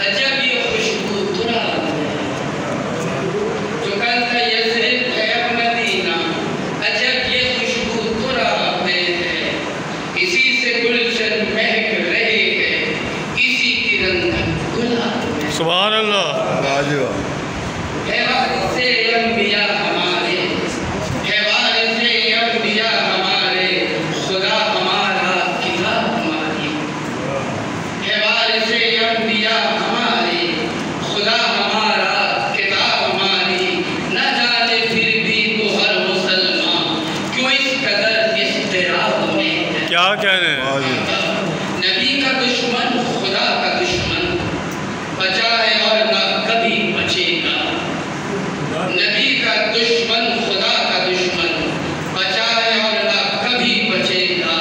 عجب یہ خوشبو تراب ہے جو کہتا یثرب ہے اب مدینہ، عجب یہ خوشبو تراب ہے، اسی سے گلشن مہک رہے ہیں، اسی کی رنگت گلاب ہے۔ سبحان اللہ۔ ہے وارث انبیاء ہمارے، ہے وارث انبیاء ہمارے، خدا ہمارا کتاب ہماری، ہے وارث انبیاء ہمارے، خدا ہمارا کتاب ہماری، نہ جانے پھر بھی تو ہر مسلمان کیوں اس قدر اضطراب میں ہے۔ کیا کہنے نبی کا دشمن خدا کا دشمن، بچا ہے اور نہ کبھی بچے گا۔ نبی کا دشمن خدا کا دشمن، بچا ہے اور نہ کبھی بچے گا۔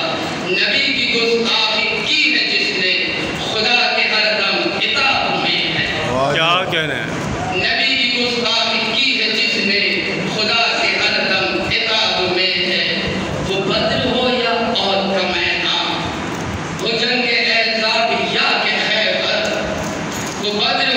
نبی کی گستاخی کی ہے جس نے، خدا کے ہر دم عتاب میں ہے۔ کیا کہنے نبی کی گستاخی کی ہے جس نے، خدا کے ہر دم عتاب میں ہے۔ وہ بدر ہو یا عہد کا میدان، وہ جنگ احزاب یا کہ خیبر، وہ بدر